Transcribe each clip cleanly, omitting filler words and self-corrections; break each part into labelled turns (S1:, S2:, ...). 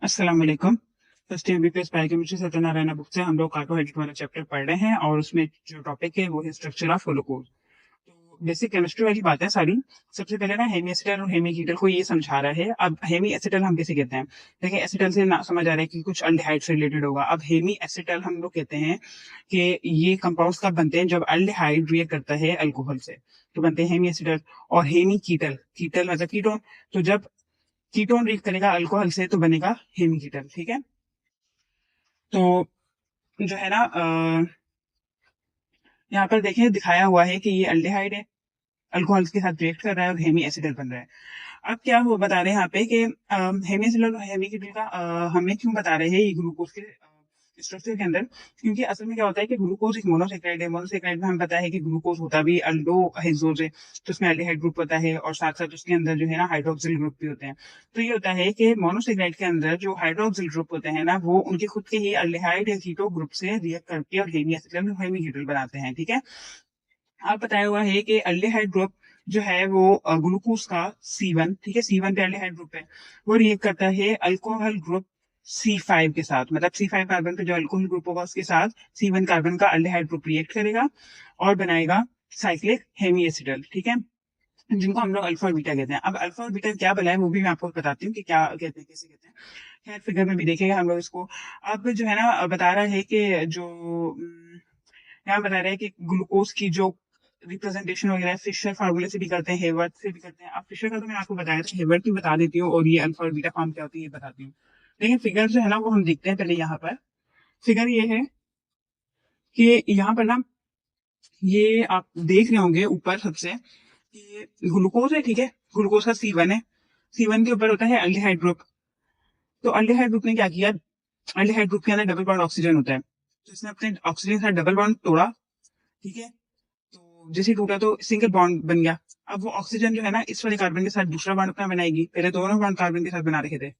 S1: अस्सलाम वालेकुम। First year BPS biochemistry Satyanarayan book से हम लोग कार्बोहाइड्रेट वाला चैप्टर पढ़ रहे हैं और उसमें जो टॉपिक है वो है स्ट्रक्चर ऑफ ग्लूकोज। तो बेसिक केमिस्ट्री वाली बात है सारी। सबसे पहले ना हेमी एसिटल और हेमी कीटल को ये समझा रहा है। अब हेमी एसिटल हम किसे कहते हैं? देखिए एसिटल से ना समझ आ रहा है कि कुछ अल्डिहाइड से रिलेटेड होगा। अब हेमी एसिटल हम लोग कहते हैं कि ये कंपाउंड्स कब बनते हैं? जब अल्डिहाइड रिएक्ट करता है अल्कोहल से तो बनते हैं हेमी एसिटल। और हेमी कीटल, कीटल मतलब कीटोन, तो जब कीटोन रिएक्ट करेगा अल्कोहल से तो बनेगा हेमी कीटल। ठीक है, तो जो है ना यहाँ पर देखिए दिखाया हुआ है कि ये अल्डिहाइड है, अल्कोहल के साथ रिएक्ट कर रहा है और हेमी एसिडल बन रहा है। अब क्या वो बता रहे हैं यहाँ पे कि हेमी एसिडल और हेमी कीटल का हमें क्यों बता रहे हैं ये ग्लूकोज के स्ट्रक्चर के अंदर? क्योंकि असल में क्या होता है कि ग्लूकोज एक मोनोसेक्राइड है। मोनोसेक्राइड में हमें पता है कि ग्लूकोज होता भी अल्डो हेक्सोज है, तो उसमें एल्डिहाइड ग्रुप होता है और साथ साथ उसके अंदर जो है ना हाइड्रोक्सिल ग्रुप भी होते हैं। तो ये होता है कि मोनोसेक्राइड के अंदर जो हाइड्रोक्सिल ग्रुप होते हैं ना वो उनके खुद के ही एल्डिहाइड या कीटो ग्रुप से रिएक्ट करके और हेमी एसिडल और हेमी कीटल बनाते हैं। ठीक है, आप बताया हुआ है कि एल्डिहाइड ग्रुप जो है वो ग्लूकोज का C1, ठीक है, C1 पे एल्डिहाइड ग्रुप है, वो रिएक्ट करता है अल्कोहल ग्रुप C5 के साथ। मतलब C5 कार्बन पे जो अल्कोहल ग्रुप होगा उसके साथ C1 कार्बन का एल्डिहाइड ग्रुप रिएक्ट करेगा और बनाएगा साइक्लिक हेमी एसिडल। ठीक है, जिनको हम लोग अल्फा और बीटा कहते हैं। अब अल्फा और बीटा क्या भला है वो भी मैं आपको बताती हूँ कि क्या कहते हैं, कैसे कहते हैं। खैर फिगर में भी देखेगा हम लोग इसको। अब जो है ना बता रहा है कि जो यहाँ बता रहा है कि ग्लूकोज की जो रिप्रेजेंटेशन वगैरह फिशर फार्मूले से भी करते हैं, हेवर्ट से भी करते हैं। अब फिशर का तो मैंने आपको बताया था, हेवर्ट की बता देती हूँ और ये अल्फा और बीटा फॉर्म क्या होती है ये बताती हूँ। लेकिन फिगर जो है ना वो हम देखते हैं पहले। यहाँ पर फिगर ये है कि यहाँ पर ना ये आप देख रहे होंगे ऊपर सबसे कि ग्लूकोज है, ठीक है, ग्लूकोज का C1 है। C1 के ऊपर होता है अल्डिहाइड ग्रुप। तो अल्डिहाइड ग्रुप ने क्या किया? अल्डिहाइड ग्रुप के अंदर डबल बॉन्ड ऑक्सीजन होता है, तो इसने अपने ऑक्सीजन के साथ डबल बॉन्ड तोड़ा। ठीक है, तो जैसे टूटा तो सिंगल बॉन्ड बन गया। अब वो ऑक्सीजन जो है ना इस वाले कार्बन के साथ दूसरा बॉन्ड अपना बनाएगी। पहले दोनों बॉन्ड कार्बन के साथ बना रखे थे,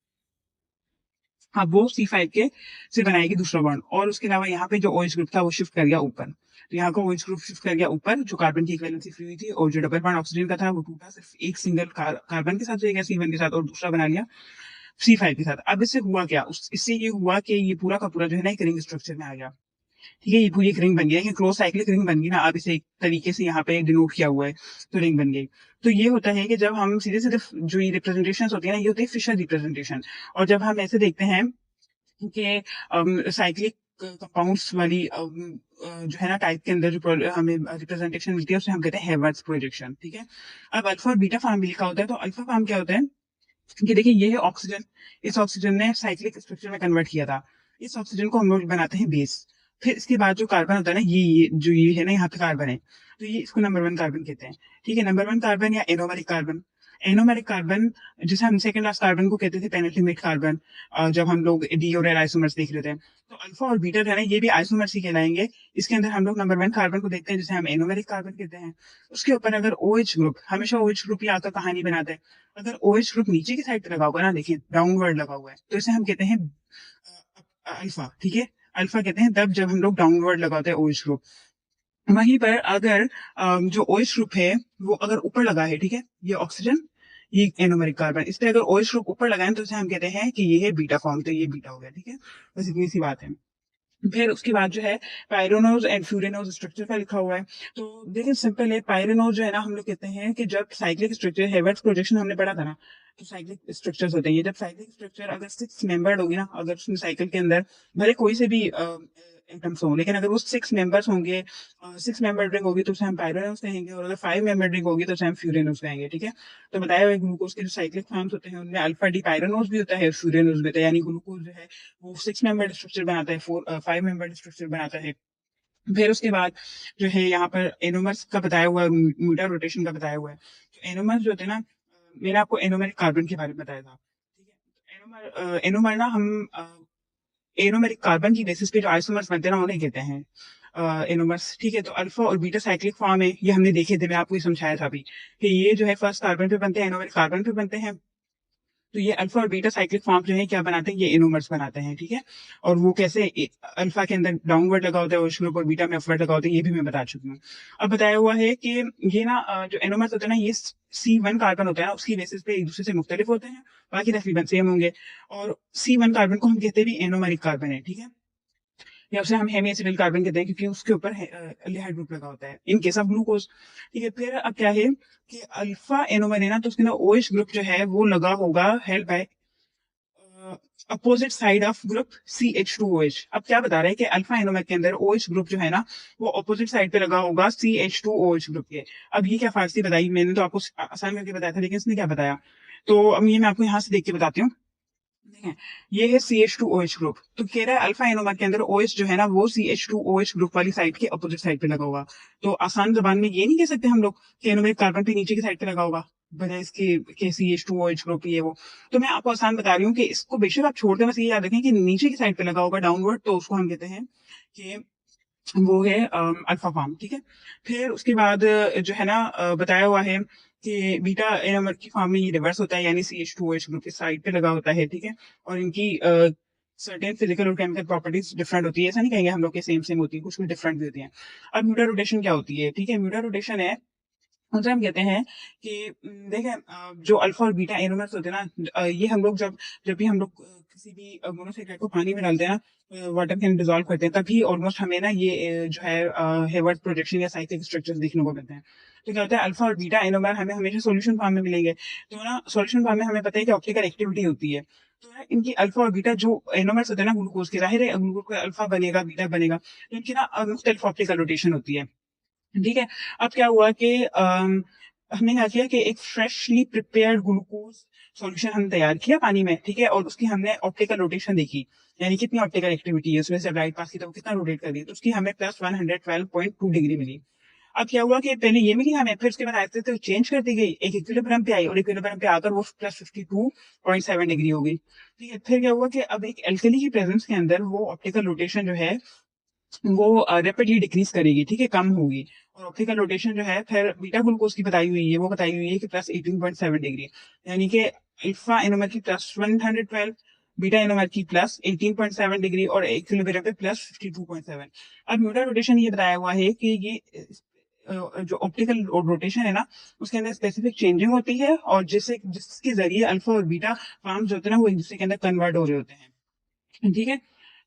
S1: हाँ वो C5 के से बनाएगी दूसरा बॉन्ड। और उसके अलावा यहाँ पे जो OH ग्रुप था वो शिफ्ट कर गया ऊपर। तो यहाँ को OH ग्रुप शिफ्ट कर गया ऊपर, जो कार्बन की इक्विवेलेंसी फ्री हुई थी, और जो डबल बॉन्ड ऑक्सीजन का था वो टूटा सिर्फ एक सिंगल कार्बन के साथ रहेगा C1 के साथ, और दूसरा बना लिया C5 के साथ। अब इससे हुआ क्या? इससे ये हुआ कि ये पूरा का पूरा जो है ना एक रिंग स्ट्रक्चर में आ गया। ठीक है, ये पूरी एक रिंग बन गई है, क्लोज साइक्लिक रिंग बन गई ना। अब इसे एक तरीके से यहाँ पे डिनोट किया हुआ है, तो रिंग बन गई। तो ये होता है कि जब हम सीधे सीधे जो ये रिप्रेजेंटेशन होती है ना ये होती है फिशर रिप्रेजेंटेशन। और जब हम ऐसे देखते हैं कि साइक्लिक कंपाउंड्स वाली जो है ना टाइप के अंदर जो हमें रिप्रेजेंटेशन मिलती है उसे हम कहते हैं हेवर्ट्स प्रोजेक्शन। ठीक है, अब अल्फा और बीटा फॉर्म भी लिखा होता है। तो अल्फा फॉर्म क्या होता है कि देखिए ये है ऑक्सीजन, इस ऑक्सीजन ने साइक्लिक स्ट्रक्चर में कन्वर्ट किया था। इस ऑक्सीजन को हम लोग बनाते हैं बेस। फिर इसके बाद जो कार्बन होता है ना ये जो ये है ना यहाँ पे कार्बन है, तो ये इसको नंबर 1 कार्बन कहते हैं। ठीक है, नंबर 1 कार्बन या एनोमेरिक कार्बन। एनोमेरिक कार्बन जैसे हम सेकंड लास्ट कार्बन को कहते थे पेनिटोमेट कार्बन, जब हम लोग डी और एल आइसोमर्स देख रहे थे। तो अल्फा और बीटा जो है ना ये भी आइसोमर्स ही कहलाएंगे। इसके अंदर हम लोग नंबर 1 कार्बन को देखते हैं जिसे हम एनोमेरिक कार्बन कहते हैं। उसके ऊपर अगर OH ग्रुप, हमेशा OH ग्रुप ही आकर कहानी बनाते हैं। अगर OH ग्रुप नीचे की साइड पे लगा होगा ना, देखिए डाउनवर्ड लगा हुआ है, तो इसे हम कहते हैं अल्फा। ठीक है, अल्फा कहते हैं तब जब हम लोग डाउनवर्ड लगाते हैं OH ग्रुप। वहीं पर अगर जो OH ग्रुप है वो अगर ऊपर लगा है, ठीक है, ये ऑक्सीजन, ये एनोमेरिक कार्बन, इस पे अगर OH ग्रुप ऊपर लगाए तो इसे हम कहते हैं कि ये है बीटा फॉर्म, तो ये बीटा हो गया। ठीक है, बस इतनी सी बात है। फिर उसके बाद जो है पायरोनोज एंड फ्यूरेनोज स्ट्रक्चर का लिखा हुआ है। तो देखिए सिंपल है, पायरोनोज जो है ना हम लोग कहते हैं कि जब साइक्लिक स्ट्रक्चर हेवर्ट्स प्रोजेक्शन हमने पढ़ा था ना, तो साइक्लिक स्ट्रक्चर्स होते हैं ये। जब साइक्लिक स्ट्रक्चर अगर 6 मेंबर्ड होगी ना, अगर उसमें साइकिल के अंदर भले कोई से भी एटम्स हो, लेकिन अगर वो 6 मेंबर्स होंगे, 6 मेंबर रिंग होगी तो उसे हम पायरोनोज कहेंगे, और अगर 5 मेंबर रिंग होगी तो उसे हम फ्यूरेनोज कहेंगे। ठीक है, तो बताया हुआ ग्लूकोज के जो साइक्लिक फॉर्म्स होते हैं उनमें अल्फा डी पायरोनोज भी होता है, फ्यूरेनोज भी होता है। यानी ग्लूकोज जो है वो 6 मेंबर स्ट्रक्चर बनाता है, 5 मेंबर स्ट्रक्चर बनाता है। फिर उसके बाद जो है यहाँ पर एनोमर्स का बताया हुआ है, मीटर रोटेशन का बताया हुआ है। तो एनोमर्स जो होते हैं ना, मैंने आपको एनोमेरिक कार्बन के बारे में बताया था। ठीक है, तो एनोमर ना हम एनोमेरिक कार्बन की बेसिस पे जो आइसोमर्स बनते हैं ना उन्हें कहते हैं एनोमर्स। ठीक है, तो अल्फा और बीटा साइक्लिक फॉर्म है, ये हमने देखे थे, मैं आपको ये समझाया था अभी कि ये जो है फर्स्ट कार्बन पे बनते हैं, एनोमेरिक कार्बन पे बनते हैं। तो ये अल्फा और बीटा साइक्लिक फॉर्म जो है क्या बनाते हैं, ये एनोमर्स बनाते हैं, ठीक है। और वो कैसे अल्फा के अंदर डाउनवर्ड लगा होता है OH ग्रुप और बीटा में अपवर्ड लगा होता है, ये भी मैं बता चुकी हूँ। अब बताया हुआ है कि ये ना जो एनोमर्स होते हैं ना, ये C1 कार्बन होता है ना, उसकी बेसिस पे एक दूसरे से मुख्तलिफ होते हैं, बाकी तकरीबन सेम होंगे। और C1 कार्बन को हम कहते भी एनोमरिक कार्बन है, ठीक है, या उसे हम हेमी एसिडिल कार्बन कहते हैं क्योंकि उसके ऊपर एल्डिहाइड ग्रुप लगा होता है इन केस ऑफ ग्लूकोज, ठीक है। फिर अब क्या है कि अल्फा एनोमर है ना, तो उसके अंदर OH ग्रुप जो है वो लगा होगा held by opposite side of group CH2OH। अब क्या बता रहा है कि अल्फा एनोमर के अंदर OH ग्रुप जो है ना, वो अपोजिट साइड पे लगा होगा CH2OH ग्रुप के। अब ये क्या फारसी बताई, मैंने तो आपको आसान करके बताया था, लेकिन इसने क्या बताया, तो अब ये मैं आपको यहाँ से देख के बताती हूँ। है, ये है CH2OH ग्रुप। तो कह रहा है अल्फा एनोमर के अंदर OH जो है ना, वो CH2OH ग्रुप वाली साइड के अपोजिट साइड पे लगा होगा। तो आसान जबान में ये नहीं कह सकते हम लोग कि एनोमरिक कार्बन पे नीचे की साइड पे लगा होगा, बजाय इसके के CH2OH ग्रुप ये वो। तो मैं आपको आसान बता रही हूँ कि इसको बेशक आप छोड़ दें, बस ये याद रखें कि नीचे की साइड पे लगा होगा डाउनवर्ड, तो उसको हम कहते हैं कि वो है अल्फा फॉर्म, ठीक है। फिर उसके बाद जो है ना बताया हुआ है कि बीटा एनोमर की फॉर्म में ये रिवर्स होता है, यानी CH2OH ग्रुप की साइड पे लगा होता है, ठीक है। और इनकी सर्टेन फिजिकल और केमिकल प्रॉपर्टीज डिफरेंट होती है, ऐसा नहीं कहेंगे हम लोग के सेम सेम होती है, कुछ में डिफरेंट भी होती है। अब म्यूटा रोटेशन क्या होती है, ठीक है, म्यूटा रोटेशन है उनसे हम कहते हैं कि देखें जो अल्फा और बीटा एनोमर्स होते हैं ना, ये हम लोग जब जब भी हम लोग किसी भी मोनोसाइक्लाइड को पानी में डालते हैं ना, वाटर के अंदर डिजोल्व करते हैं, तभी ऑलमोस्ट हमें ना ये जो है हेवर्ट प्रोजेक्शन या साइक्लिक स्ट्रक्चर्स देखने को मिलते हैं। तो क्या होता है, अल्फा और बीटा एनोमर हमें हमेशा सॉल्यूशन फॉर्म में मिलेंगे। तो ना सॉल्यूशन फॉर्म में हमें पता है कि ऑप्टिकल एक्टिविटी होती है। तो ना इनकी अल्फा और बीटा जो एनोमर्स होते हैं ना ग्लूकोज के, जाहिर है ग्लूकोज का अल्फा बनेगा बीटा बनेगा, तो इनकी ना मुख्तलिफ ऑप्टिकल रोटेशन होती है, ठीक है। अब क्या हुआ कि हमने क्या किया कि एक फ्रेशली प्रिपेयर्ड ग्लूकोज सॉल्यूशन हम तैयार किया पानी में, ठीक है, और उसकी हमने ऑप्टिकल रोटेशन देखी, यानी कितनी ऑप्टिकल एक्टिविटी है उसमें से, लाइट पास की तो कितना रोटेट कर रही है, तो उसकी हमें प्लस 112.2 डिग्री मिली। अब क्या हुआ कि पहले ये मिली हमें, फिर उसके बाद आते थे चेंज कर दी गई, एक इक्विलिब्रियम पे आई और इक्विलिब्रियम पे आकर वो प्लस 52.7 डिग्री हो गई, ठीक है। फिर क्या हुआ कि अब एक एल्कली की प्रेजेंस के अंदर वो ऑप्टिकल रोटेशन जो है वो रैपिडली डिक्रीज करेगी, ठीक है, कम होगी। और ऑप्टिकल रोटेशन जो है फिर बीटा ग्लूकोज की बताई हुई है, वो बताई हुई है कि प्लस 18.7 डिग्री, यानी कि अल्फा एनोमर की प्लस 112, बीटा एनोमर की प्लस 18.7 डिग्री और इक्विलिब्रियम पे प्लस 52.7। अब म्यूटा रोटेशन ये बताया हुआ है कि ये जो ऑप्टिकल रोटेशन है ना, उसके अंदर स्पेसिफिक चेंजिंग होती है, और जिसके जरिए अल्फा और बीटा फॉर्म्स होते हैं ना, वो एक दूसरे के अंदर कन्वर्ट हो रहे होते हैं, ठीक है।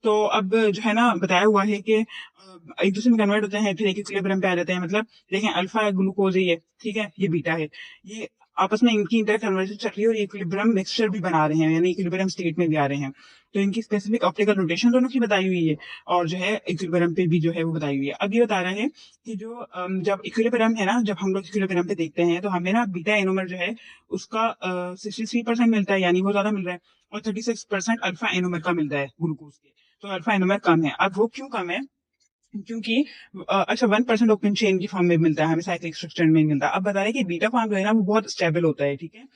S1: तो अब जो है ना बताया हुआ है कि एक दूसरे में कन्वर्ट होते हैं, फिर एक इक्विलिब्रियम पे आ जाते हैं, मतलब देखें अल्फा ग्लूकोज है ये, ठीक है, ये बीटा है, ये आपस में इनकी इंटर कन्वर्जन चल रही है और इक्विलिब्रियम मिक्सचर भी बना रहे हैं, यानी इक्विलिब्रियम स्टेट में भी आ रहे हैं। तो इनकी स्पेसिफिक ऑप्टिकल रोटेशन दोनों की बताई हुई है, और जो है इक्विलिब्रियम पे भी जो है वो बताई हुई है। अब ये बता रहा है कि जो जब इक्विलिब्रियम है ना, जब हम लोग इक्विलिब्रियम पे देखते हैं तो हमें ना बीटा एनोमर जो है उसका 63% मिलता है, यानी वो ज्यादा मिल रहा है, और 36% अल्फा एनोमर का मिलता है ग्लूकोज के। तो अल्फा एनोमर कम है। अब वो क्यों कम है, क्योंकि अच्छा 1% ओपन चेन की फॉर्म में मिलता है हमें, साइक्लिक स्ट्रक्चर में नहीं मिलता। अब बता रहे हैं कि बीटा फॉर्म जो है ना वो बहुत स्टेबल होता है, ठीक है,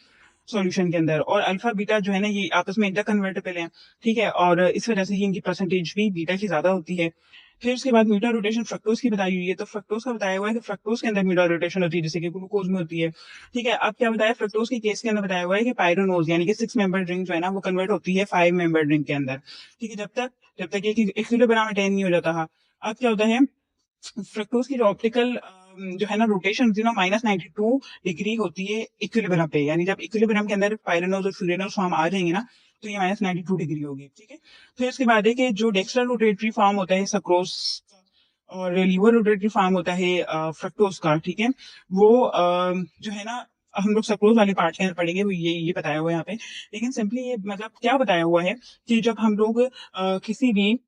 S1: सॉल्यूशन के अंदर, और अल्फा बीटा जो है ना ये आपस में इंटर कन्वर्टेबल है, ठीक है, और इस वजह से ही इनकी परसेंटेज भी बीटा की ज्यादा होती है। फिर उसके बाद म्यूटा रोटेशन फ्रक्टोज की बताई हुई है, तो फ्रक्टोज का बताया हुआ है कि फ्रक्टोज के अंदर म्यूटा रोटेशन होती है जैसे कि ग्लूकोज में होती है, ठीक है। अब क्या बताया, फ्रक्टोज के केस के अंदर बताया हुआ है कि पायरोनोज यानी कि 6 मेंबर ड्रिंक जो है ना वो कन्वर्ट होती है 5 मेंबर ड्रिंक के अंदर, ठीक है, जब तक एक इक्विलिब्रियम अटेन नहीं हो जाता है। अब क्या होता है, फ्रक्टोज की जो ऑप्टिकल जो है ना रोटेशन होती है ना, -92 डिग्री होती है इक्विलिब्रियम पे, यानी जब इक्विलिब्रियम के अंदर पायरेनोज और फ्यूरेनोज फॉर्म आ जाएंगे ना, तो ये -92 डिग्री होगी, ठीक है। फिर उसके बाद है कि जो डेक्स्ट्रा रोटेटरी फॉर्म होता है सक्रोज और लीवर रोटेटरी फॉर्म होता है फ्रक्टोज का, ठीक है, वो जो है ना हम लोग सक्रोज वाले पार्ट के अंदर पढ़ेंगे, वो ये बताया हुआ है यहाँ पे। लेकिन सिंपली ये मतलब क्या बताया हुआ है कि जब हम लोग किसी भी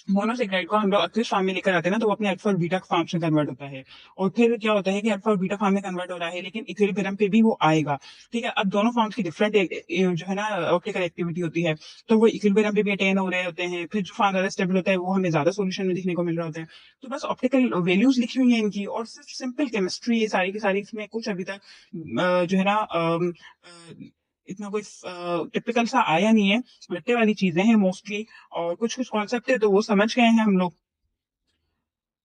S1: मोनोसेक्राइड को हम लोग अक्सर फॉर्म में लेकर आते हैं ना, तो वो अपने अल्फा और बीटा फॉर्म में कन्वर्ट होता है, और फिर क्या होता है कि अल्फा और बीटा फॉर्म में कन्वर्ट हो रहा है, लेकिन इक्विलिब्रियम पे भी वो आएगा, ठीक है। अब दोनों फॉर्म्स की डिफरेंट जो है ना ऑप्टिकल एक्टिविटी होती है, तो वो इक्विलिब्रियम पे भी अटेन हो रहे होते हैं, फिर जो फॉर्म ज्यादा स्टेबल होता है वो हमें ज्यादा सोल्यूशन में दिखने को मिल रहा होता है। तो बस ऑप्टिकल वैल्यूज लिखी हुई है इनकी, और सिर्फ सिंपल केमिस्ट्री ये सारी की सारी, इसमें कुछ अभी तक जो है ना इतना कोई टिपिकल सा आया नहीं है, रट्टे वाली चीजें हैं मोस्टली, और कुछ कुछ कॉन्सेप्ट है तो वो समझ गए हैं हम लोग।